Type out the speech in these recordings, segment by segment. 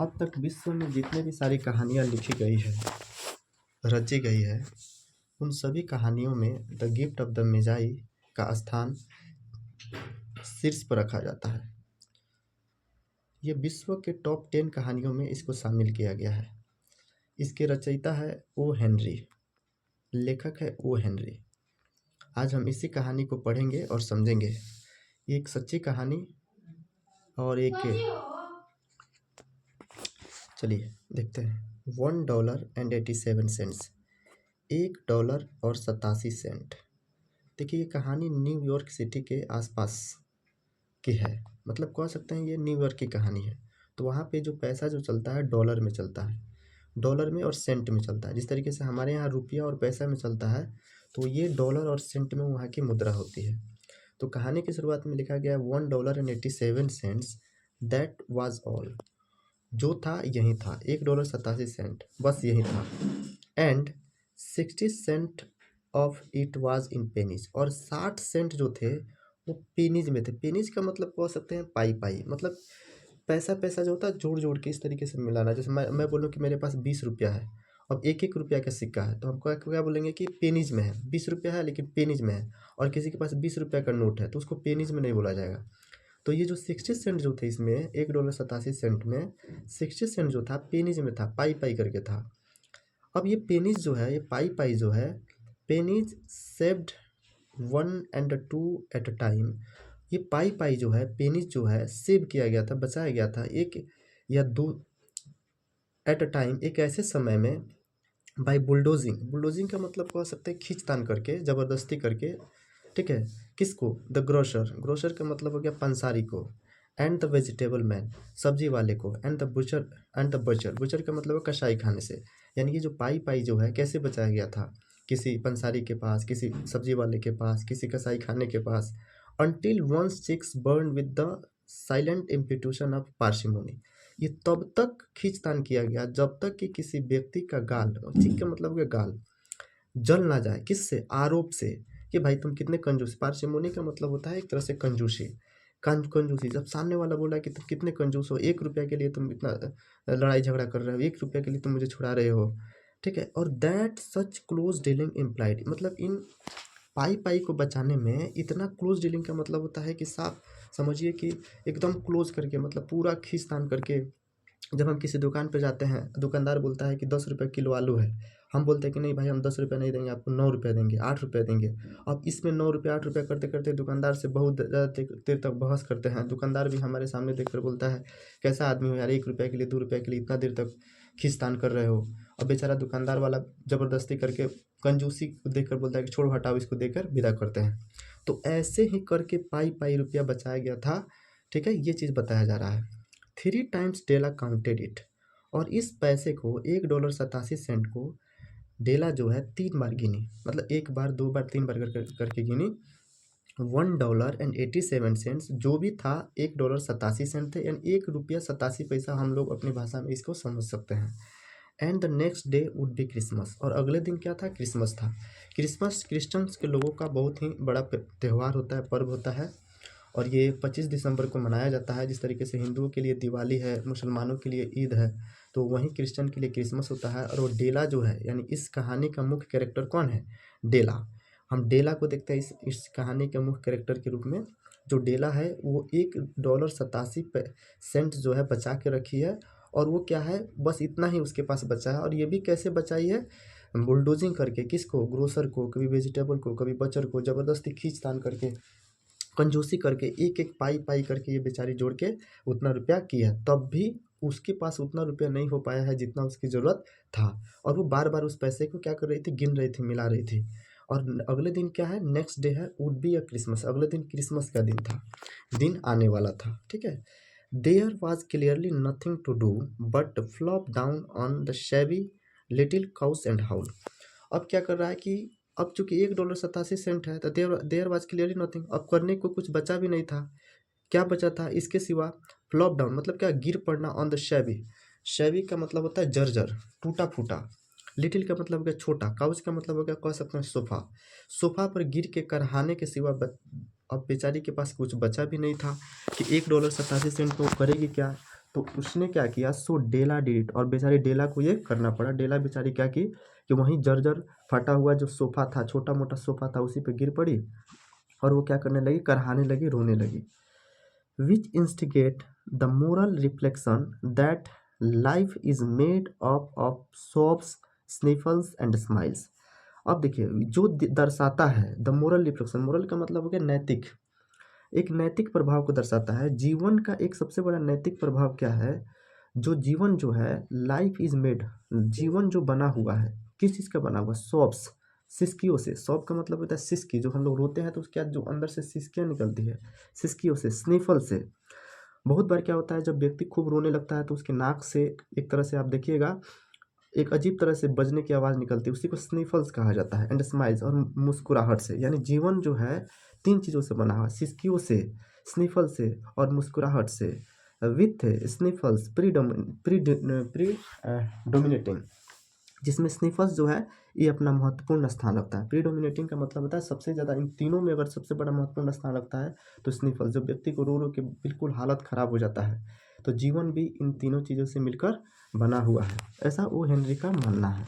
अब तक विश्व में जितने भी सारी कहानियाँ लिखी गई है, रची गई है, उन सभी कहानियों में द गिफ्ट ऑफ द मेजाई का स्थान शीर्ष पर रखा जाता है। ये विश्व के टॉप 10 कहानियों में इसको शामिल किया गया है। इसके रचयिता है ओ हेनरी, लेखक है ओ हेनरी। आज हम इसी कहानी को पढ़ेंगे और समझेंगे। ये एक सच्ची कहानी और एक, चलिए देखते हैं। $1.87, $1 और 87 सेंट। देखिए ये कहानी न्यूयॉर्क सिटी के आसपास की है, मतलब कह सकते हैं ये न्यूयॉर्क की कहानी है। तो वहाँ पे जो पैसा जो चलता है डॉलर में चलता है, डॉलर में और सेंट में चलता है। जिस तरीके से हमारे यहाँ रुपया और पैसा में चलता है, तो ये डॉलर और सेंट में वहाँ की मुद्रा होती है। तो कहानी की शुरुआत में लिखा गया $1.87, दैट वाज ऑल। जो था यही था, $1.87, बस यही था। And 60 cent of it was in pennies, और 60 सेंट जो थे वो पेनीज में थे। पेनीज का मतलब कह सकते हैं पाई पाई, मतलब पैसा पैसा जो होता है जोड़ जोड़ के इस तरीके से मिलाना। जैसे मैं बोलूँ कि मेरे पास 20 रुपया है, अब एक एक रुपया का सिक्का है, तो हम क्या बोलेंगे कि पेनीज में है। 20 रुपया है लेकिन पेनीज में है। और किसी के पास 20 रुपया का नोट है तो उसको पेनीज में नहीं बोला जाएगा। तो ये जो 60 सेंट जो थे इसमें, $1.87 में 60 सेंट जो था पेनीज में था, पाई पाई करके था। अब ये पेनीज जो है, ये पाई पाई जो है, pennies saved 1 and 2 at a time. ये पाई पाई जो है, पेनीज जो है, सेव किया गया था, बचाया गया था एक या दो एट अ टाइम, एक ऐसे समय में, बाय बुलडोजिंग। बुलडोजिंग का मतलब कह सकते हैं खींचतान करके, ज़बरदस्ती करके, ठीक है। किसको? द ग्रोसर, ग्रोसर का मतलब हो गया पंसारी को। एंड द वेजिटेबल मैन, सब्जी वाले को। And the butcher, and the butcher, butcher का मतलब है कसाई खाने से। यानी कि जो पाई पाई जो है कैसे बचाया गया था, किसी पंसारी के पास, किसी सब्जी वाले के पास, किसी कसाई खाने के पास। Until one's cheeks burn with the silent imputation of parsimony. ये तब तक खींचतान किया गया जब तक कि किसी व्यक्ति का गाल, चिक का मतलब है गाल, जल ना जाए। किससे? आरोप से, कि भाई तुम कितने कंजूस। पार्सिमोनी का मतलब होता है एक तरह से कंजूसी, कंजूसी। जब सामने वाला बोला कि तुम कितने कंजूस हो, 1 रुपया के लिए तुम इतना लड़ाई झगड़ा कर रहे हो, 1 रुपया के लिए तुम मुझे छुड़ा रहे हो, ठीक है। और that such close dealing implied, मतलब इन पाई पाई को बचाने में इतना क्लोज डीलिंग का मतलब होता है कि साफ समझिए कि एकदम क्लोज करके, मतलब पूरा खींचतान करके। जब हम किसी दुकान पे जाते हैं, दुकानदार बोलता है कि 10 रुपये किलो आलू है, हम बोलते हैं कि नहीं भाई हम 10 रुपये नहीं देंगे, आपको 9 रुपये देंगे, 8 रुपये देंगे। अब इसमें 9 रुपये 8 रुपये करते करते दुकानदार से बहुत ज़्यादा देर तक बहस करते हैं। दुकानदार भी हमारे सामने देख कर बोलता है कैसा आदमी हो यार, 1 रुपये के लिए 2 रुपये के लिए इतना देर तक खींचतान कर रहे हो। अब बेचारा दुकानदार वाला ज़बरदस्ती करके कंजूसी को देख कर बोलता है कि छोड़ो हटाओ, इसको देकर विदा करते हैं। तो ऐसे ही करके पाई पाई रुपया बचाया गया था, ठीक है। ये चीज़ बताया जा रहा है। 3 टाइम्स डेला काउंटेड इट, और इस पैसे को $1.87 को डेला जो है 3 बार गिनी, मतलब 1 बार 2 बार 3 बार करके गिनी। $1.87 जो भी था, $1.87 थे, यानी 1 रुपया 87 पैसा हम लोग अपनी भाषा में इसको समझ सकते हैं। And the next day would be Christmas, और अगले दिन क्या था? क्रिसमस था। क्रिसमस क्रिश्चियंस के लोगों का बहुत ही बड़ा त्यौहार होता है, पर्व होता है, और ये 25 दिसंबर को मनाया जाता है। जिस तरीके से हिंदुओं के लिए दिवाली है, मुसलमानों के लिए ईद है, तो वहीं क्रिश्चियन के लिए क्रिसमस होता है। और वो डेला जो है, यानी इस कहानी का मुख्य कैरेक्टर कौन है? डेला। हम डेला को देखते हैं इस कहानी के मुख्य कैरेक्टर के रूप में। जो डेला है वो $1.87 जो है बचा के रखी है, और वो क्या है, बस इतना ही उसके पास बचा है। और ये भी कैसे बचाई है? बुलडोजिंग करके। किसको? ग्रोसर को, कभी वेजिटेबल को, कभी बचर को, ज़बरदस्ती खींचतान करके, कंजूसी करके, एक एक पाई पाई करके ये बेचारी जोड़ के उतना रुपया किया। तब भी उसके पास उतना रुपया नहीं हो पाया है जितना उसकी ज़रूरत था, और वो बार बार उस पैसे को क्या कर रही थी? गिन रही थी, मिला रही थी। और अगले दिन क्या है? नेक्स्ट डे है, वुड बी अ क्रिसमस, अगले दिन क्रिसमस का दिन था, दिन आने वाला था, ठीक है। There was clearly nothing to do but flop down on the shabby little couch and howl. अब क्या कर रहा है कि अब चूंकि $1.87 है, तो देयर वाज क्लियरली नथिंग, अब करने को कुछ बचा भी नहीं था। क्या बचा था इसके सिवा? फ्लॉप डाउन मतलब क्या? गिर पड़ना। ऑन द शेवी, शेवी का मतलब होता है जर्जर, टूटा फूटा। लिटिल का मतलब हो गया छोटा, काउच का मतलब हो गया, कह सकते हैं सोफा। सोफा पर गिर के करहाने के सिवा अब बेचारी के पास कुछ बचा भी नहीं था कि $1.87 में वो करेगी क्या। तो उसने क्या किया, सो डेला डिड इट, और बेचारी डेला को ये करना पड़ा। डेला बेचारी क्या की कि वहीं जर्जर फटा हुआ जो सोफा था, छोटा मोटा सोफा था, उसी पे गिर पड़ी और वो क्या करने लगी, करहाने लगी, रोने लगी। Which instigate the moral reflection that life is made up of sobs, sniffles and smiles. अब देखिए जो दर्शाता है द मोरल रिफ्लेक्शन, मोरल का मतलब हो गया नैतिक, एक नैतिक प्रभाव को दर्शाता है। जीवन का एक सबसे बड़ा नैतिक प्रभाव क्या है, जो जीवन जो है, लाइफ इज मेड, जीवन जो बना हुआ है, किस चीज़ का बना हुआ, सॉप्स, सिसकियों से। सॉप का मतलब होता है सिसकी, जो हम लोग रोते हैं तो उसके जो अंदर से सिसकियाँ निकलती है, सिसकियों से, स्निफल से। बहुत बार क्या होता है, जब व्यक्ति खूब रोने लगता है तो उसके नाक से एक तरह से आप देखिएगा एक अजीब तरह से बजने की आवाज़ निकलती है, उसी को स्निफल्स कहा जाता है। एंड स्माइल्स, और मुस्कुराहट से। यानी जीवन जो है तीन चीज़ों से बना हुआ, सिसकियों से, स्निफल से और मुस्कुराहट से। विथ स्निफल्स प्रीडोमिनेटिंग, जिसमें स्निफल्स जो है ये अपना महत्वपूर्ण स्थान रखता है। प्रीडोमिनेटिंग का मतलब होता है सबसे ज़्यादा, इन तीनों में अगर सबसे बड़ा महत्वपूर्ण स्थान रखता है तो स्निफल्स, जब व्यक्ति को रो रो के बिल्कुल हालत ख़राब हो जाता है। तो जीवन भी इन तीनों चीज़ों से मिलकर बना हुआ है, ऐसा ओ हेनरी का मानना है।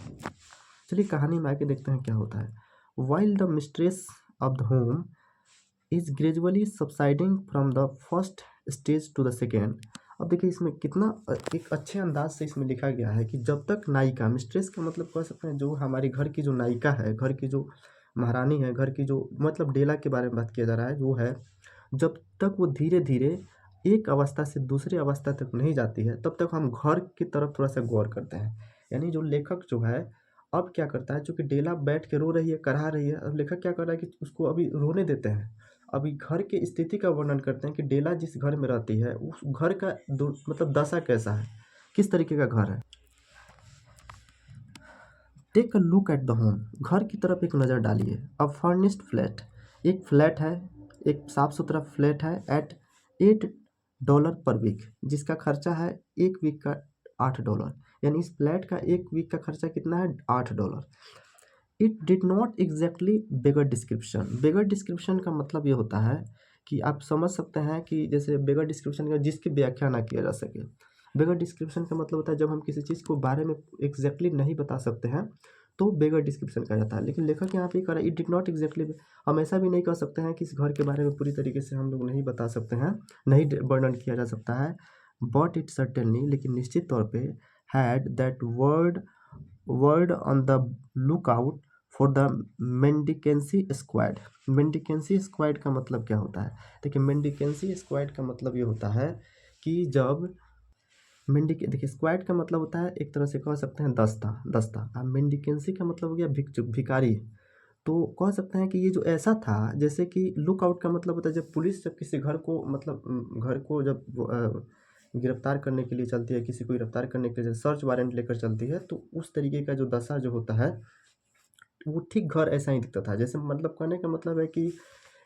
चलिए कहानी में आके देखते हैं क्या होता है। While the mistress of the home is gradually subsiding from the first stage to the second. अब देखिए इसमें कितना एक अच्छे अंदाज से इसमें लिखा गया है कि जब तक नायिका, मिस्ट्रेस का मतलब कह सकते हैं जो हमारे घर की जो नायिका है, घर की जो महारानी है, घर की जो मतलब डेला के बारे में बात किया जा रहा है, वो है जब तक वो धीरे धीरे एक अवस्था से दूसरी अवस्था तक नहीं जाती है तब तक हम घर की तरफ थोड़ा सा गौर करते हैं। यानी जो लेखक जो है अब क्या करता है, चूँकि डेला बैठ के रो रही है, करहा रही है, अब लेखक क्या कर रहा है कि उसको अभी रोने देते हैं। अभी घर की स्थिति का वर्णन करते हैं कि डेला जिस घर में रहती है उस घर का मतलब दशा कैसा है, किस तरीके का घर है। Take a look at the home, घर की तरफ एक नज़र डालिए। अ फर्निश्ड फ्लैट, एक फ्लैट है, एक साफ़ सुथरा फ्लैट है, एट $8 पर वीक, जिसका खर्चा है एक वीक का $8। यानी इस फ्लैट का एक वीक का खर्चा कितना है, $8। It did not exactly beggar description, beggar description का मतलब ये होता है कि आप समझ सकते हैं कि जैसे बेगर डिस्क्रिप्शन का जिसकी व्याख्या ना किया जा सके। बेगर डिस्क्रिप्शन का मतलब होता है जब हम किसी चीज़ को बारे में एग्जैक्टली नहीं बता सकते हैं तो बेगर डिस्क्रिप्शन कहा जाता है। लेकिन लेखक यहाँ पे कह रहा है इट डिड नॉट एग्जैक्टली, हम ऐसा भी नहीं कह सकते हैं कि इस घर के बारे में पूरी तरीके से हम लोग नहीं बता सकते हैं, नहीं वर्णन किया जा सकता है। बट इट सर्टेनली, लेकिन निश्चित तौर पे, had that word on the look out for the mendicancy squad. Mendicancy squad का मतलब क्या होता है, देखिए मेंडिकेंसी स्क्वाड का मतलब ये होता है कि जब देखिए स्क्वाड का मतलब होता है एक तरह से कह सकते हैं दस्ता, दस्ता। अब मेंडिकेंसी का मतलब हो गया भिक्षुक, भिखारी। तो कह सकते हैं कि ये जो ऐसा था, जैसे कि लुक आउट का मतलब होता है जब पुलिस जब किसी घर को मतलब घर को जब गिरफ्तार करने के लिए चलती है, किसी को गिरफ्तार करने के लिए सर्च वारंट लेकर चलती है, तो उस तरीके का जो दशा जो होता है वो ठीक घर ऐसा ही दिखता था। जैसे मतलब कहने का मतलब है कि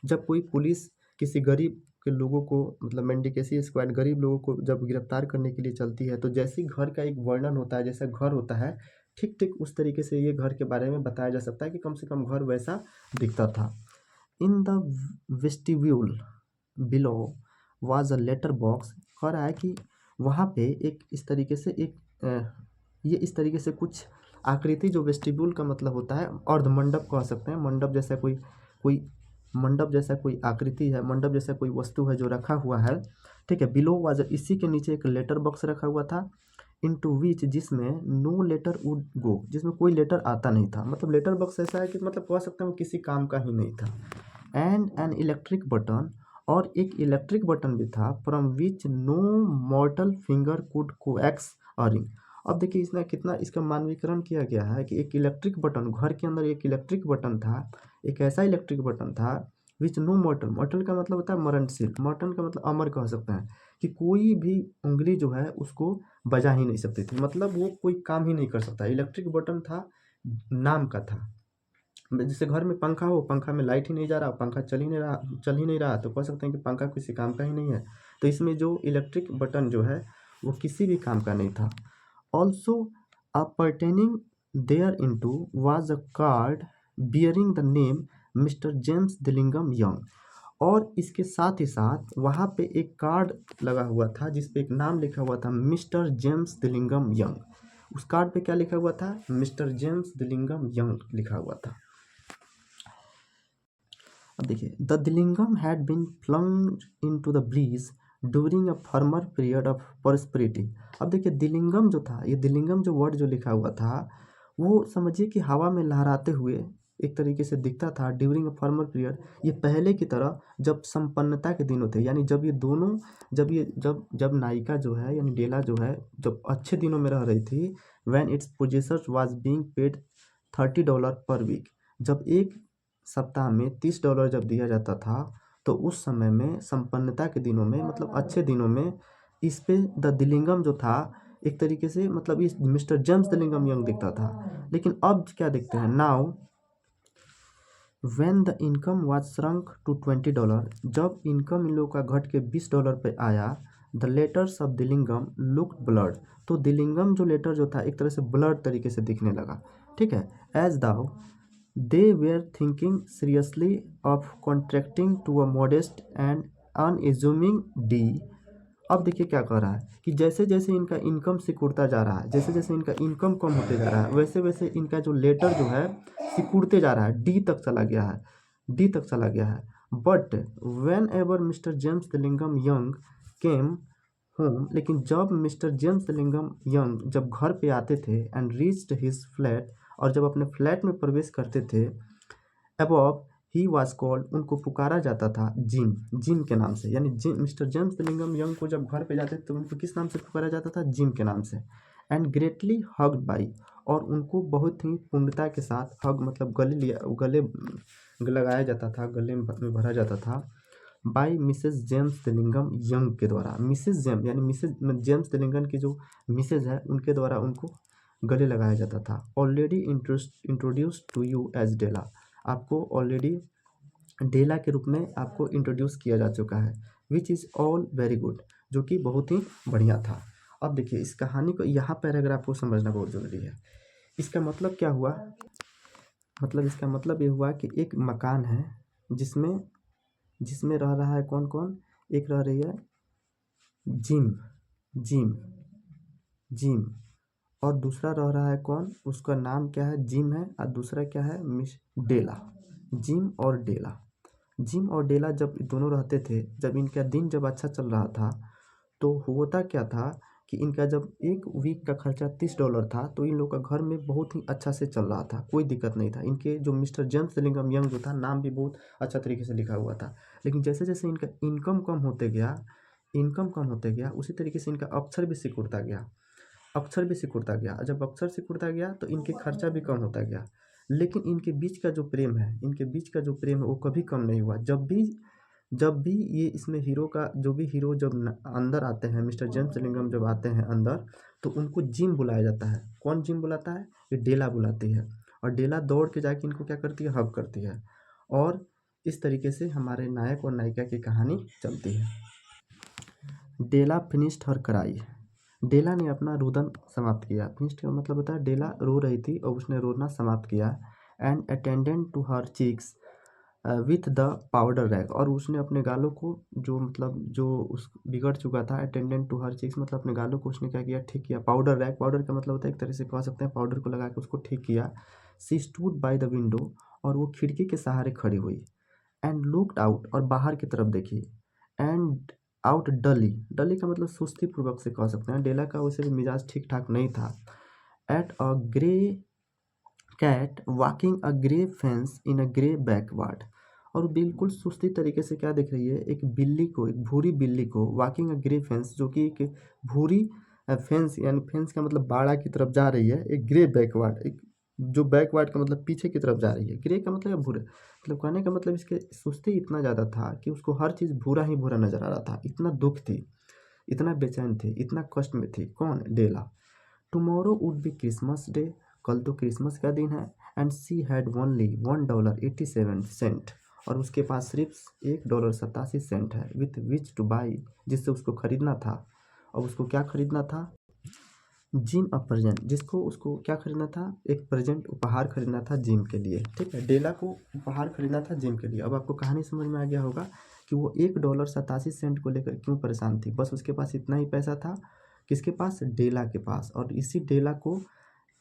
जब कोई पुलिस किसी गरीब के लोगों को मतलब मेंडिकेसी स्क्वाड गरीब लोगों को जब गिरफ्तार करने के लिए चलती है तो जैसे घर का एक वर्णन होता है, जैसा घर होता है ठीक ठीक उस तरीके से ये घर के बारे में बताया जा सकता है कि कम से कम घर वैसा दिखता था। In the vestibule below was a letter box, कह रहा है कि वहाँ पे एक इस तरीके से ये इस तरीके से कुछ आकृति, जो वेस्टिब्यूल का मतलब होता है अर्धमंडप कह सकते हैं, मंडप जैसा कोई कोई मंडप जैसा कोई आकृति है, मंडप जैसा कोई वस्तु है जो रखा हुआ है, ठीक है। बिलो वाज, इसी के नीचे एक लेटर बॉक्स रखा हुआ था, इनटू विच, जिसमें नो लेटर वुड गो, जिसमें कोई लेटर आता नहीं था। मतलब लेटर बॉक्स ऐसा है कि मतलब कह सकते हैं वो किसी काम का ही नहीं था। एंड एन इलेक्ट्रिक बटन, और एक इलेक्ट्रिक बटन भी था, from which no mortal finger could coax a ring. अब देखिए इसमें कितना इसका मानवीकरण किया गया है कि एक इलेक्ट्रिक बटन, घर के अंदर एक इलेक्ट्रिक बटन था, एक ऐसा इलेक्ट्रिक बटन था विच नो मॉर्टल, मॉर्टल का मतलब होता है मरणशील, मॉर्टल का मतलब अमर कह सकते हैं, कि कोई भी उंगली जो है उसको बजा ही नहीं सकती थी, मतलब वो कोई काम ही नहीं कर सकता। इलेक्ट्रिक बटन था, नाम का था। जैसे घर में पंखा हो, पंखा में लाइट ही नहीं जा रहा, पंखा चल ही नहीं रहा तो कह सकते हैं कि पंखा किसी काम का ही नहीं है। तो इसमें जो इलेक्ट्रिक बटन जो है वो किसी भी काम का नहीं था। Also pertaining thereunto was a card bearing the name mister James Dillingham Young. और इसके साथ ही साथ वहाँ पे एक कार्ड लगा हुआ था जिस पे एक नाम लिखा हुआ था मिस्टर जेम्स दिलिंगम यंग। उस कार्ड पे क्या लिखा हुआ था? मिस्टर जेम्स दिलिंगम यंग लिखा हुआ था। अब देखिए, the Dillingham had been plunged into the breeze during a former period of prosperity. अब देखिए, दिलिंगम जो था, ये दिलिंगम जो वर्ड जो लिखा हुआ था वो समझिए कि हवा में लहराते हुए एक तरीके से दिखता था ड्यूरिंग अ फॉर्मर पीरियड। ये पहले की तरह जब संपन्नता के दिन होते, यानी जब ये दोनों, जब नायिका जो है यानी डेला जो है जब अच्छे दिनों में रह रही थी, when its possessors was being paid $30 per week. जब एक सप्ताह में $30 जब दिया जाता था तो उस समय में संपन्नता के दिनों में, मतलब अच्छे दिनों में, इस पे द दिलिंगम जो था एक तरीके से, मतलब इस मिस्टर जेम्स दिलिंगम यंग दिखता था। लेकिन अब क्या देखते हैं, now when the income was shrunk to $20, जब इनकम इन लोगों का घट के $20 पे आया, the letters of Dillingham looked blurred. तो दिलिंगम जो लेटर जो था एक तरह से ब्लर्ड तरीके से दिखने लगा, ठीक है। As though they were thinking seriously of contracting to a modest and unassuming D। अब देखिए क्या कह रहा है कि जैसे जैसे इनका इनकम सिकुड़ता जा रहा है, जैसे जैसे इनका इनकम कम होते जा रहा है, वैसे वैसे इनका जो लेटर जो है सिकुड़ते जा रहा है, डी तक चला गया है, डी तक चला गया है। But whenever mister James Dillingham Young came home, लेकिन जब मिस्टर जेम्स दिलिंगम यंग जब घर पे आते थे, एंड रीच्ड हिज फ्लैट, और जब अपने फ्लैट में प्रवेश करते थे, अबव ही वाज कॉल्ड, उनको पुकारा जाता था जिम, जिम के नाम से। यानी gym, mister James Dillingham young को जब घर पे जाते थे तो उनको किस नाम से पुकारा जाता था? जिम के नाम से। एंड ग्रेटली हग्ड बाई, और उनको बहुत ही पूर्णता के साथ, हग मतलब गले लगाया जाता था, गले में भरा जाता था, by Mrs James Dillingham young के द्वारा। मिसेस जेम्स यानी मिसेस जेम्स दिलिंगम की जो मिसेज है उनके द्वारा उनको गले लगाया जाता था। Already introduce to you as Della, आपको ऑलरेडी डेला के रूप में आपको इंट्रोड्यूस किया जा चुका है। Which is all very good, जो कि बहुत ही बढ़िया था। अब देखिए, इस कहानी को यहाँ पैराग्राफ को समझना बहुत ज़रूरी है। इसका मतलब क्या हुआ? मतलब इसका मतलब ये हुआ कि एक मकान है जिसमें जिसमें रह रहा है कौन कौन? एक रह रही है जिम, जिम, जिम, और दूसरा रह रहा है कौन? उसका नाम क्या है? जिम है, और दूसरा क्या है? मिस डेला। जिम और डेला, जिम और डेला जब दोनों रहते थे, जब इनका दिन जब अच्छा चल रहा था, तो होता क्या था कि इनका जब एक वीक का खर्चा $30 था, तो इन लोग का घर में बहुत ही अच्छा से चल रहा था, कोई दिक्कत नहीं था। इनके जो मिस्टर जेम्स दिलिंगम यंग जो था, नाम भी बहुत अच्छा तरीके से लिखा हुआ था। लेकिन जैसे जैसे इनका इनकम कम होते गया, इनकम कम होते गया, उसी तरीके से इनका अक्षर भी सिकुड़ता गया, अक्षर भी सिकुड़ता गया। जब अक्षर सिकुड़ता गया तो इनके खर्चा भी कम होता गया। लेकिन इनके बीच का जो प्रेम है, इनके बीच का जो प्रेम है वो कभी कम नहीं हुआ। जब भी ये इसमें हीरो का जो भी हीरो जब अंदर आते हैं, मिस्टर जेम्स दिलिंगम जब आते हैं अंदर, तो उनको जिम बुलाया जाता है। कौन जिम बुलाता है? ये डेला बुलाती है, और डेला दौड़ के जाके इनको क्या करती है? हग करती है। और इस तरीके से हमारे नायक और नायिका की कहानी चलती है। डेला फिनिश्ड हर क्राई, डेला ने अपना रुदन समाप्त किया। फिनिश्ड का मतलब होता है डेला रो रही थी और उसने रोना समाप्त किया। And attended to her cheeks with the powder rag, और उसने अपने गालों को जो मतलब जो उस बिगड़ चुका था, अटेंडेंट टू हर चीक्स मतलब अपने गालों को उसने क्या किया? ठीक किया। पाउडर रैग, पाउडर का मतलब होता है एक तरह से कह सकते हैं पाउडर को लगा के उसको ठीक किया। सी स्टूड बाय द विंडो, और वो खिड़की के सहारे खड़ी हुई। एंड लुक्ड आउट, और बाहर की तरफ देखी। एंड आउट डली, डली का मतलब सुस्ती पूर्वक से कह सकते हैं। डेला का वैसे भी मिजाज ठीक ठाक नहीं था। At a grey cat walking a grey fence in a grey backward, और बिल्कुल सुस्ती तरीके से क्या देख रही है? एक बिल्ली को, एक भूरी बिल्ली को, वॉकिंग अ ग्रे फेंस, जो कि एक भूरी फेंस, यानी फेंस का मतलब बाड़ा की तरफ जा रही है। एक ग्रे बैकवर्ड, एक जो बैकवर्ड का मतलब पीछे की तरफ जा रही है। ग्रे का मतलब है भूरे, मतलब कहने का मतलब इसके सुस्ती इतना ज़्यादा था कि उसको हर चीज़ भूरा ही भूरा नजर आ रहा था। इतना दुख थी, इतना बेचैन थी, इतना कष्ट में थी। कौन? Della. Tomorrow would be Christmas day, कल तो क्रिसमस का दिन है। एंड सी हैड ओनली $1.87, और उसके पास सिर्फ $1.87 है। विथ विच टू बाई, जिससे उसको खरीदना था। और उसको क्या खरीदना था? जिम अ प्रेजेंट, जिसको उसको क्या खरीदना था? एक प्रेजेंट, उपहार खरीदना था जिम के लिए। ठीक है, डेला को उपहार खरीदना था जिम के लिए। अब आपको कहानी समझ में आ गया होगा कि वो $1.87 को लेकर क्यों परेशान थी। बस उसके पास इतना ही पैसा था, किसके पास, डेला के पास। और इसी डेला को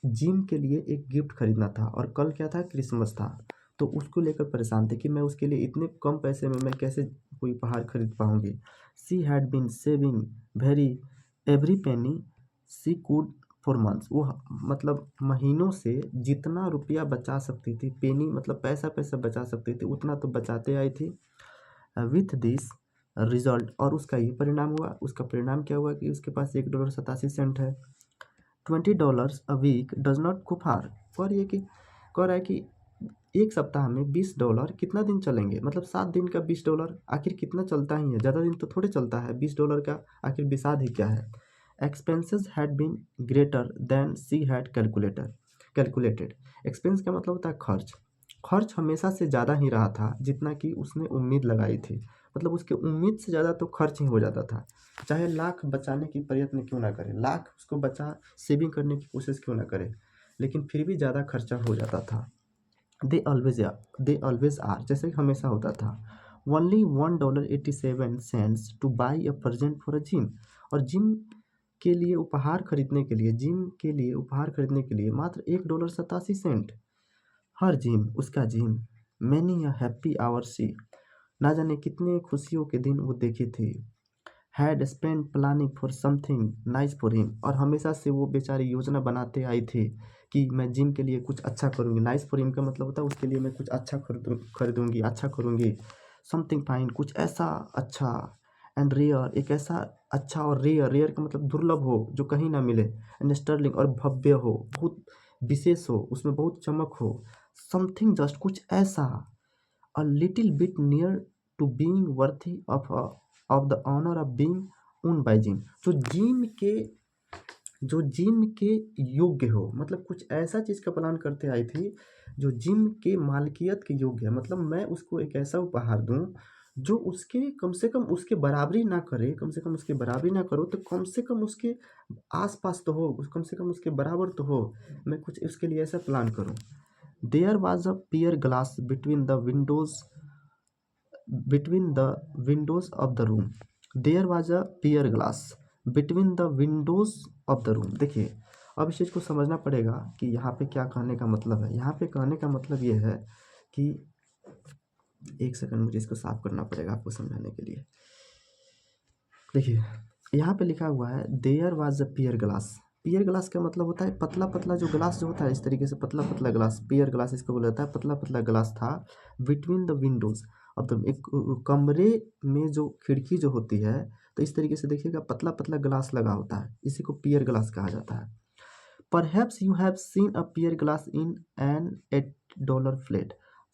जिम के लिए एक गिफ्ट खरीदना था और कल क्या था, क्रिसमस था। तो उसको लेकर परेशान थे कि मैं उसके लिए इतने कम पैसे में मैं कैसे कोई उपहार खरीद पाऊंगी। She had been saving very every penny she could for months. वो मतलब महीनों से जितना रुपया बचा सकती थी, पेनी मतलब पैसा पैसा बचा सकती थी, उतना तो बचाते आई थी। विथ दिस रिजल्ट, और उसका ये परिणाम हुआ। उसका परिणाम क्या हुआ कि उसके पास $1.87 है। $20 a week does not go far. और ये कि कह रहा है कि एक सप्ताह में $20 कितना दिन चलेंगे, मतलब 7 दिन का $20 आखिर कितना चलता ही है, ज़्यादा दिन तो थोड़े चलता है। $20 का आखिर विषाद ही क्या है। Expenses had been greater than she had calculated. Expense का मतलब होता है खर्च। खर्च हमेशा से ज़्यादा ही रहा था जितना कि उसने उम्मीद लगाई थी। मतलब उसके उम्मीद से ज़्यादा तो खर्च ही हो जाता था। चाहे लाख बचाने की प्रयत्न क्यों ना करे, लाख उसको बचा सेविंग करने की कोशिश क्यों ना करे, लेकिन फिर भी ज़्यादा खर्चा हो जाता था। दे ऑलवेज आर, जैसे कि हमेशा होता था। Only $1.87 to buy a present for a Jim. और जिम के लिए उपहार खरीदने के लिए, मात्र $1.87। हर जिम, उसका Jim. Many a happy hour she, ना जाने कितने खुशियों के दिन वो देखी थी। Had spend planning for something nice for him, और हमेशा से वो बेचारी योजना बनाते आई थी कि मैं जिम के लिए कुछ अच्छा करूँगी। नाइस फॉर हिम का मतलब होता है उसके लिए मैं कुछ अच्छा खरीदूँगी, अच्छा करूँगी। समथिंग फाइन, कुछ ऐसा अच्छा। एंड रेयर, एक ऐसा अच्छा और रेयर, रेयर का मतलब दुर्लभ हो, जो कहीं ना मिले। एंड स्टर्लिंग, और भव्य हो, बहुत विशेष हो, उसमें बहुत चमक हो। समथिंग जस्ट, कुछ ऐसा। a little bit near to being worthy of the honor of being owned by gym. जो जिम के योग्य हो, मतलब कुछ ऐसा चीज़ का प्लान करते आई थी जो जिम के मालकियत के योग्य है। मतलब मैं उसको एक ऐसा उपहार दूं जो उसके कम से कम उसके बराबरी ना करे, कम से कम उसके बराबरी ना करो तो कम से कम उसके आसपास तो हो, कम से कम उसके बराबर तो हो। मैं कुछ उसके लिए ऐसा प्लान करूं। There was a pier glass between the windows of the room. There was a pier glass between the windows of the room। देखिए, अब इस चीज़ को समझना पड़ेगा कि यहाँ पे क्या कहने का मतलब है। यहाँ पे कहने का मतलब ये है कि एक सेकंड, मुझे इसको साफ करना पड़ेगा आपको समझाने के लिए। देखिए, यहाँ पे लिखा हुआ है there was a pier glass. Pier glass का मतलब होता है पतला पतला जो ग्लास जो होता है, इस तरीके से पतला पतला ग्लास, पियर ग्लास इसको बोला जाता है। पतला पतला ग्लास था बिटवीन द विंडोज। अब तो एक कमरे में जो खिड़की जो होती है, तो इस तरीके से देखिएगा पतला पतला ग्लास लगा होता है, इसी को पियर ग्लास कहा जाता है। Perhaps you have seen a pier glass in an $8 flat.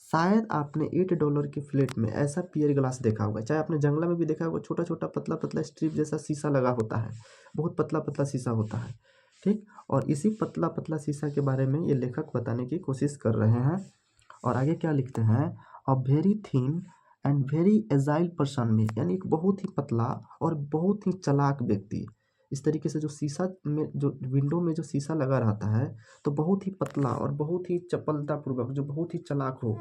शायद आपने $8 के फ्लेट में ऐसा पियर ग्लास देखा होगा, चाहे आपने जंगला में भी देखा होगा। छोटा छोटा पतला पतला स्ट्रिप जैसा शीशा लगा होता है, बहुत पतला पतला शीशा होता है, ठीक। और इसी पतला पतला शीशा के बारे में ये लेखक बताने की कोशिश कर रहे हैं। और आगे क्या लिखते हैं, a very thin and very agile person में, यानी एक बहुत ही पतला और बहुत ही चालाक व्यक्ति। इस तरीके से जो शीशा में, जो विंडो में जो शीशा लगा रहता है, तो बहुत ही पतला और बहुत ही चपलतापूर्वक, जो बहुत ही चालाक हो,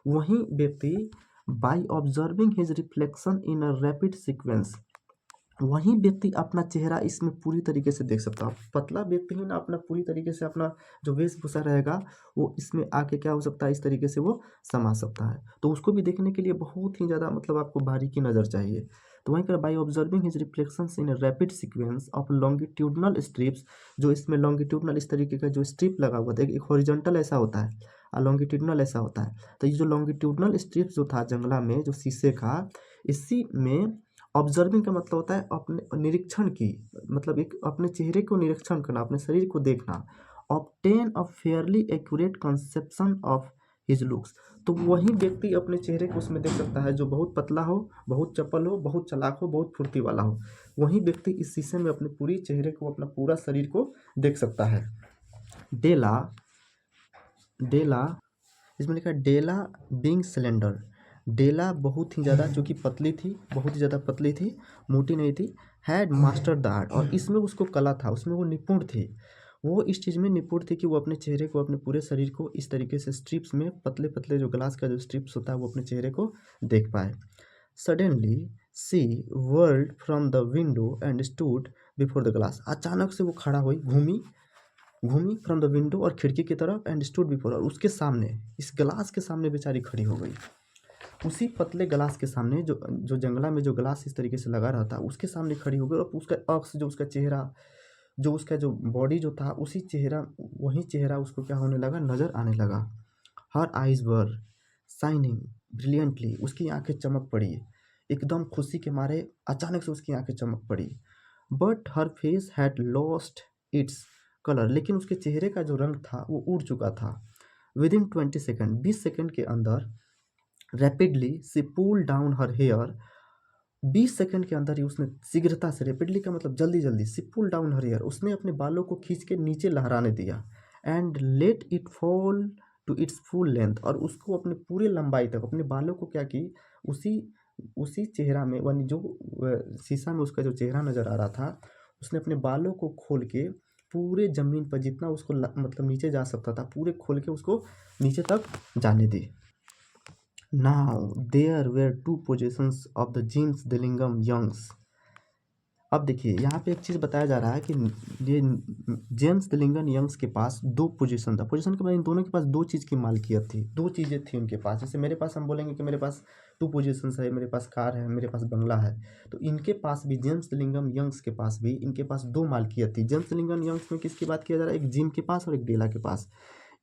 वही व्यक्ति by observing his reflection in a rapid sequence, वही व्यक्ति अपना चेहरा इसमें पूरी तरीके से देख सकता है। पतला व्यक्ति ही ना अपना पूरी तरीके से अपना जो वेशभूषा रहेगा वो इसमें आके क्या हो सकता है, इस तरीके से वो समा सकता है। तो उसको भी देखने के लिए बहुत ही ज़्यादा मतलब आपको बारीकी नज़र चाहिए। तो वहीं पर by observing his reflections in rapid sequence of longitudinal strips, जो इसमें लॉन्गिट्यूडनल इस तरीके का जो स्ट्रिप लगा हुआ था, एक हॉरिजॉन्टल ऐसा होता है और लॉन्गिट्यूडनल ऐसा होता है। तो ये जो लॉन्गिट्यूडनल स्ट्रिप्स जो था जंगला में जो शीशे का, इसी में ऑब्जर्विंग का मतलब होता है अपने निरीक्षण की, मतलब एक अपने चेहरे को निरीक्षण करना, अपने शरीर को देखना। Obtain a fairly accurate conception of his looks, तो वही व्यक्ति अपने चेहरे को उसमें देख सकता है जो बहुत पतला हो, बहुत चपल हो, बहुत चालाक हो, बहुत फुर्ती वाला हो। वही व्यक्ति इस शीशे में अपने पूरी चेहरे को, अपना पूरा शरीर को देख सकता है। डेला डेला इसमें लिखा है डेला बीइंग सिलेंडर। डेला बहुत ही ज़्यादा, जो कि पतली थी, बहुत ही ज़्यादा पतली थी, मोटी नहीं थी। हैड मास्टर द आर्ट, और इसमें उसको कला था, उसमें वो निपुण थी। वो इस चीज़ में निपुण थी कि वो अपने चेहरे को, अपने पूरे शरीर को इस तरीके से स्ट्रिप्स में, पतले पतले जो ग्लास का जो स्ट्रिप्स होता है, वो अपने चेहरे को देख पाए। Suddenly she whirled from the window and stood before the glass. अचानक से वो खड़ा हुई, घूमी घूमी फ्रॉम द विंडो और खिड़की की तरफ, एंड स्टूड बिफोर, और उसके सामने, इस ग्लास के सामने बेचारी खड़ी हो गई। उसी पतले ग्लास के सामने, जो जो जंगला में जो ग्लास इस तरीके से लगा रहता, उसके सामने खड़ी हो गई। और उसका अक्स, जो उसका चेहरा, जो उसका जो बॉडी जो था, उसी चेहरा, वही चेहरा उसको क्या होने लगा, नजर आने लगा। Her eyes were shining brilliantly, उसकी आंखें चमक पड़ी, एकदम खुशी के मारे अचानक से उसकी आंखें चमक पड़ी। But her face had lost its colour, लेकिन उसके चेहरे का जो रंग था वो उड़ चुका था। विदिन 20 सेकेंड, 20 सेकेंड के अंदर, rapidly she pull down her hair, 20 second के अंदर ही उसने शीघ्रता से, रैपिडली का मतलब जल्दी जल्दी, सी पुल डाउन हर हेयर, उसने अपने बालों को खींच के नीचे लहराने दिया। And let it fall to its full length, और उसको अपने पूरे लंबाई तक अपने बालों को क्या की, उसी उसी चेहरा में, यानी जो शीशा में उसका जो चेहरा नज़र आ रहा था, उसने अपने बालों को खोल के पूरे ज़मीन पर जितना उसको मतलब नीचे जा सकता था, पूरे खोल के उसको नीचे तक जाने दी। Now there were two positions of the James Dillingham Youngs। अब देखिए यहाँ पे एक चीज़ बताया जा रहा है कि ये जेम्स दिलिंगम यंग्स के पास दो पोजीशन था। पोजीशन के बाद इन दोनों के पास दो चीज़ की मालकियत थी, दो चीज़ें थी उनके पास। जैसे मेरे पास हम बोलेंगे कि मेरे पास टू पोजीशंस है, मेरे पास कार है, मेरे पास बंगला है, तो इनके पास भी, जेम्स दिलिंगम यंग्स के पास भी, इनके पास दो मालकियत थी। जेम्स दिलिंगम यंग्स में किसकी बात किया जा रहा है, एक जिम के पास और एक डेला के पास।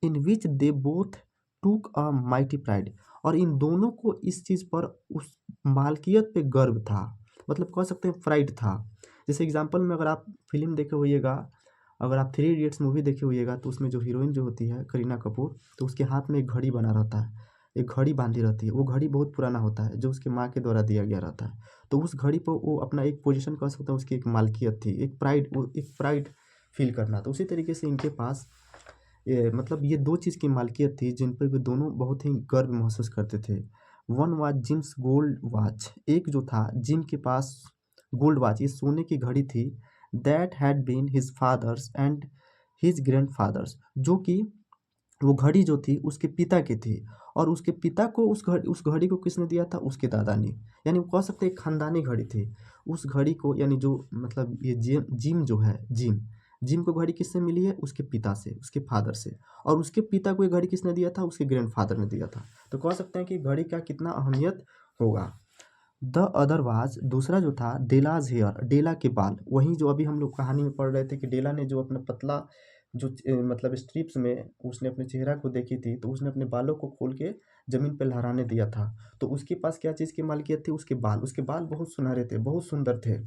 इन विच दे बोथ टूक अ माइटी प्राइड, और इन दोनों को इस चीज़ पर, उस मालकियत पे गर्व था, मतलब कह सकते हैं प्राइड था। जैसे एग्जांपल में, अगर आप फिल्म देखे होइएगा, अगर आप 3 इडियट्स मूवी देखे होइएगा, तो उसमें जो हीरोइन जो होती है करीना कपूर, तो उसके हाथ में एक घड़ी बना रहता है, एक घड़ी बांधी रहती है। वो घड़ी बहुत पुराना होता है, जो उसके माँ के द्वारा दिया गया रहता है। तो उस घड़ी पर वो अपना एक पोजीशन कह सकते हैं, उसकी एक मालकियत थी, एक प्राइड, वो एक प्राइड फील करना। तो उसी तरीके से इनके पास मतलब ये दो चीज़ की मालकियत थी जिन पर वे दोनों बहुत ही गर्व महसूस करते थे। One was Jim's gold watch, एक जो था जिम के पास गोल्ड वॉच, ये सोने की घड़ी थी। That had been his father's and his grandfather's, जो कि वो घड़ी जो थी उसके पिता की थी, और उसके पिता को उस घड़ी को किसने दिया था, उसके दादा ने। यानी वो कह सकते हैं एक खानदानी घड़ी थी। उस घड़ी को, यानी जो मतलब ये जिम जो है, जिम जिम को घड़ी किससे मिली है, उसके पिता से, उसके फादर से। और उसके पिता को ये घड़ी किसने दिया था, उसके ग्रैंडफादर ने दिया था। तो कह सकते हैं कि घड़ी का कितना अहमियत होगा। द अदर वाज, दूसरा जो था, डेलाज हेयर, डेला के बाल। वहीं जो अभी हम लोग कहानी में पढ़ रहे थे कि डेला ने जो अपना पतला, जो मतलब स्ट्रिप्स में उसने अपने चेहरा को देखी थी, तो उसने अपने बालों को खोल के ज़मीन पे लहराने दिया था। तो उसके पास क्या चीज़ की मालकियत थी, उसके बाल। उसके बाल बहुत सुनहरे थे, बहुत सुंदर थे।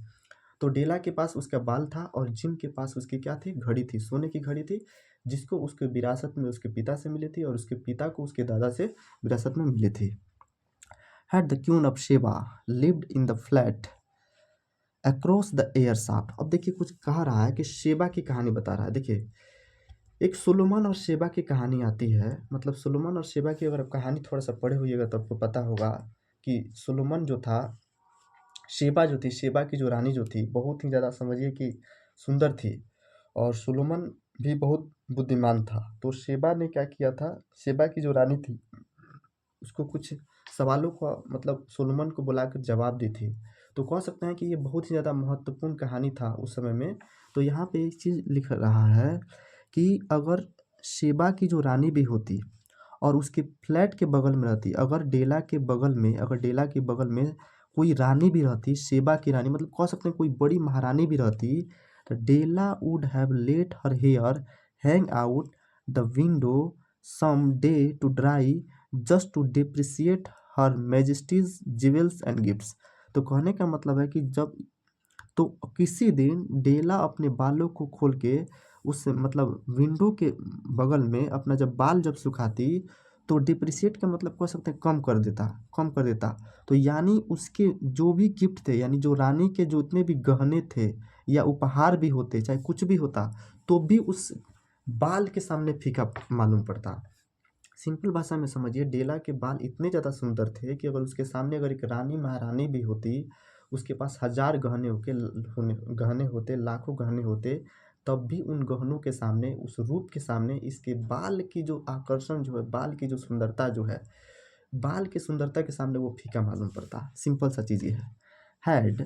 तो डेला के पास उसका बाल था, और जिम के पास उसकी क्या थी, घड़ी थी, सोने की घड़ी थी, जिसको उसके विरासत में उसके पिता से मिली थी, और उसके पिता को उसके दादा से विरासत में मिली थी। Had the Queen of Sheba lived in the flat across the air shaft। अब देखिए कुछ कह रहा है कि शेबा की कहानी बता रहा है। देखिए एक सुलेमान और शेबा की कहानी आती है, मतलब सुलेमान और शेबा की अगर आप कहानी थोड़ा सा पढ़े होइएगा तो आपको पता होगा कि सुलेमान जो था, शेबा जो थी, शेबा की जो रानी जो थी, बहुत ही ज़्यादा समझिए कि सुंदर थी, और सुलेमान भी बहुत बुद्धिमान था। तो शेबा ने क्या किया था, शेबा की जो रानी थी, उसको कुछ सवालों का मतलब सोलोमन को बुलाकर जवाब दी थी। तो कह सकते हैं कि ये बहुत ही ज़्यादा महत्वपूर्ण कहानी था उस समय में। तो यहाँ पे एक चीज़ लिख रहा है कि अगर शेबा की जो रानी भी होती और उसके फ्लैट के बगल में रहती, अगर डेला के बगल में, अगर डेला के बगल में कोई रानी भी रहती, शेबा की रानी, मतलब कह सकते हैं कोई बड़ी महारानी भी रहती, तो Della would have let her hair hang out the window some day to dry, just to depreciate her majesty's jewels and gifts. तो कहने का मतलब है कि जब, तो किसी दिन डेला अपने बालों को खोल के उस मतलब विंडो के बगल में अपना जब बाल जब सुखाती, तो डिप्रिसिएट का मतलब कह सकते हैं कम कर देता, कम कर देता। तो यानी उसके जो भी गिफ्ट थे, यानी जो रानी के जो इतने भी गहने थे या उपहार भी होते, चाहे कुछ भी होता, तो भी उस बाल के सामने फीका मालूम पड़ता। सिंपल भाषा में समझिए, डेला के बाल इतने ज़्यादा सुंदर थे कि अगर उसके सामने अगर एक रानी महारानी भी होती, उसके पास हजार गहने गहने होते, लाखों गहने होते, तब भी उन गहनों के सामने, उस रूप के सामने, इसके बाल की जो आकर्षण जो है, बाल की जो सुंदरता जो है, बाल की सुंदरता के सामने वो फीका मालूम पड़ता। सिंपल सा चीज़ ये है। Had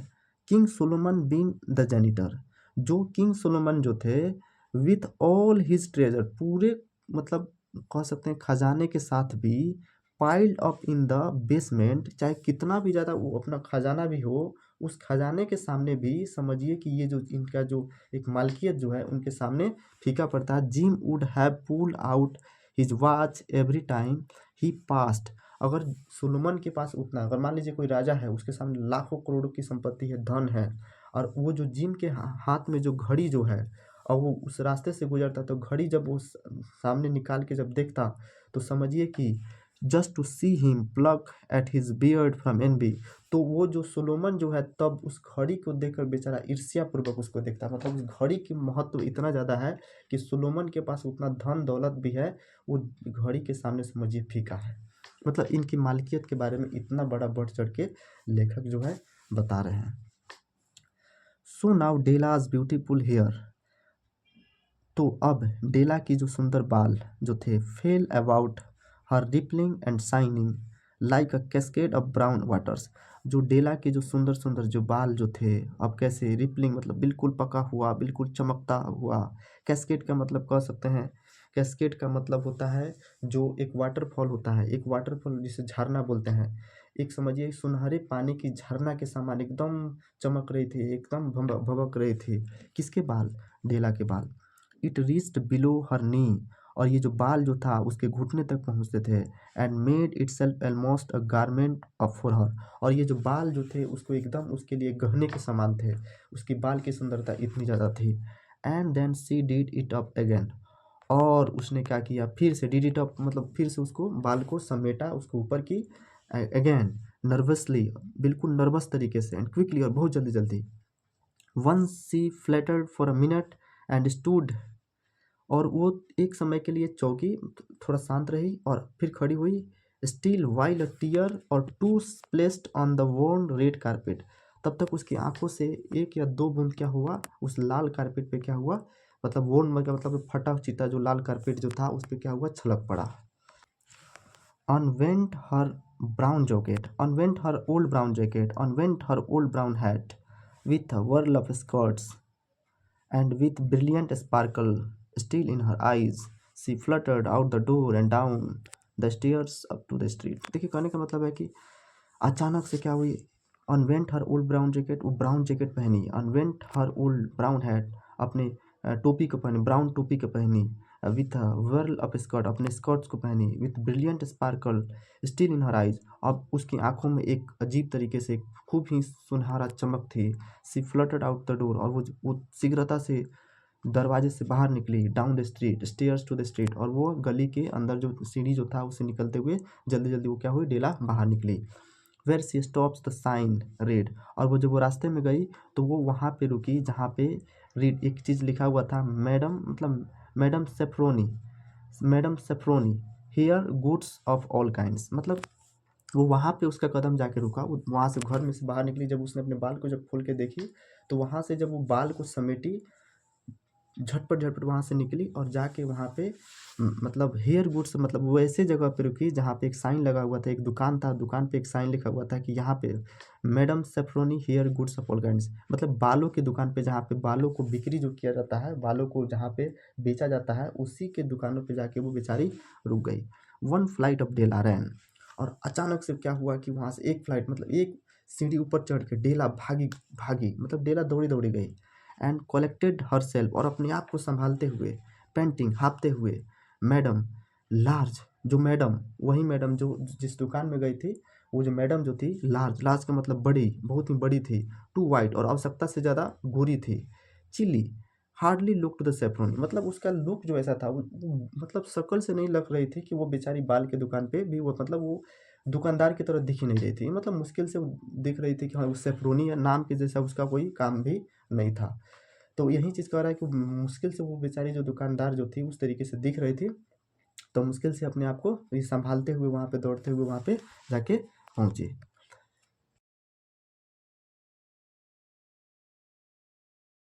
king Solomon been the janitor, जो किंग सोलोमन जो थे विथ ऑल हिज ट्रेजर, पूरे मतलब कह सकते हैं खजाने के साथ भी, piled up in the basement, चाहे कितना भी ज़्यादा वो अपना खजाना भी हो, उस खजाने के सामने भी समझिए कि ये जो इनका जो एक मालकियत जो है उनके सामने फीका पड़ता है। Gym would have pulled out his watch every time he past. अगर सुलेमान के पास उतना, अगर मान लीजिए कोई राजा है, उसके सामने लाखों करोड़ों की संपत्ति है, धन है, और वो जो जिम के हाथ में जो घड़ी जो है, और वो उस रास्ते से गुजरता, तो घड़ी जब वो सामने निकाल के जब देखता, तो समझिए कि just to see him pluck at his beard from envy, तो वो जो सुलेमान जो है तब उस घड़ी को देखकर बेचारा ईर्ष्या पूर्वक उसको देखता। मतलब उस घड़ी की महत्व इतना ज़्यादा है कि सुलेमान के पास उतना धन दौलत भी है, वो घड़ी के सामने समझिए फीका है। मतलब इनकी मालिकियत के बारे में इतना बड़ा बढ़ चढ़ के लेखक जो है बता रहे हैं। सो नाउ डेलाज ब्यूटीफुल हेयर, तो अब डेला की जो सुंदर बाल जो थे, fail about her rippling and shining like a cascade of brown waters, जो डेला के जो सुंदर सुंदर जो बाल जो थे, अब कैसे रिपलिंग मतलब बिल्कुल पका हुआ, बिल्कुल चमकता हुआ। कैस्केड का मतलब कह सकते हैं, कैस्केड का मतलब होता है जो एक वाटरफॉल होता है, एक वाटरफॉल जिसे झरना बोलते हैं, एक समझिए सुनहरे पानी की झरना के समान एकदम चमक रही थी, एकदम भबक रही थी। किसके बाल? डेला के बाल। इट रीच्ड बिलो हर नी, और ये जो बाल जो था उसके घुटने तक पहुंचते थे। And made itself almost a garment of for her, और ये जो बाल जो थे उसको एकदम उसके लिए गहने के समान थे, उसकी बाल की सुंदरता इतनी ज़्यादा थी। And then she did it up again, और उसने क्या किया, फिर से डिड इट अप मतलब फिर से उसको बाल को समेटा, उसको ऊपर की अगेन नर्वसली, बिल्कुल नर्वस तरीके से, एंड क्विकली और बहुत जल्दी जल्दी। Once she faltered for a minute and stood, और वो एक समय के लिए चौंकी, थोड़ा शांत रही और फिर खड़ी हुई। Still while a tear or two placed on the worn red carpet, तब तक उसकी आंखों से एक या दो बूंद क्या हुआ, उस लाल कारपेट पे क्या हुआ, मतलब वॉर्न मतलब फटा चिता जो लाल कारपेट जो था उस पर क्या हुआ, छलक पड़ा। On went her brown jacket, on went her old brown jacket, on went her old brown hat with a whirl of skirts and with brilliant sparkle still in her eyes, she fluttered out the door and down the stairs up to the street। देखिए कहने का मतलब है कि अचानक से क्या हुई, अनवेंट हर ओल्ड ब्राउन जैकेट, वो ब्राउन जैकेट पहनी, अनवेंट हर ओल्ड ब्राउन हैट, अपने टोपी को पहनी, ब्राउन टोपी को पहनी, विथ वर्ल ऑफ स्कर्ट, अपने स्कर्ट्स को पहनी, with brilliant sparkle still in her eyes, अब उसकी आंखों में एक अजीब तरीके से खूब ही सुनहरा चमक थी। She fluttered out the door, और वो शीघ्रता से दरवाजे से बाहर निकली, down the street stairs to the street, और वो गली के अंदर जो सीढ़ी जो था उससे निकलते हुए जल्दी जल्दी वो क्या हुई, डेला बाहर निकली। Where she stops the sign read, और वो जब वो रास्ते में गई तो वो वहाँ पे रुकी जहाँ पे रीड एक चीज़ लिखा हुआ था, मैडम मतलब madam Sofronie, madam Sofronie hair goods of all kinds, मतलब वो वहाँ पे उसका कदम जाके रुका। वो वहाँ से घर में से बाहर निकली, जब उसने अपने बाल को जब खोल के देखी, तो वहाँ से जब वो बाल को समेटी, झटपट झटपट वहाँ से निकली और जाके वहाँ पे मतलब हेयर गुड्स, मतलब वो ऐसे जगह पे रुकी जहाँ पे एक साइन लगा हुआ था, एक दुकान था, दुकान पे एक साइन लिखा हुआ था कि यहाँ पे madam Sofronie hair goods of all kinds, मतलब बालों की दुकान पे, जहाँ पे बालों को बिक्री जो किया जाता है, बालों को जहाँ पे बेचा जाता है, उसी के दुकानों पे जाके वो बेचारी रुक गई। वन फ्लाइट ऑफ डेला रैन, और अचानक से क्या हुआ कि वहाँ से एक फ्लाइट मतलब एक सीढ़ी ऊपर चढ़ के डेला भागी भागी, मतलब डेला दौड़ी दौड़ी गई। एंड कलेक्टेड हर सेल्फ, और अपने आप को संभालते हुए, पेंटिंग हाँपते हुए, मैडम लार्ज, जो मैडम वही मैडम जो जिस दुकान में गई थी, वो जो मैडम जो थी लार्ज, लार्ज का मतलब बड़ी, बहुत ही बड़ी थी, टू वाइट, और आवश्यकता से ज़्यादा गोरी थी, chilly hardly look to the Sofronie, मतलब उसका लुक जो ऐसा था वो मतलब शक्ल से नहीं लग रही थी कि वो बेचारी बाल के दुकान पे भी वो मतलब वो दुकानदार की तरह दिख ही नहीं रही थी, मतलब मुश्किल से वो दिख रही थी कि हाँ वो सेफ्रोनी है, नाम के जैसा उसका कोई काम भी नहीं था। तो यही चीज़ कह रहा है कि मुश्किल से वो बेचारी जो दुकानदार जो थी उस तरीके से दिख रही थी, तो मुश्किल से अपने आप को ये संभालते हुए वहाँ पे दौड़ते हुए वहाँ पे जाके पहुँची।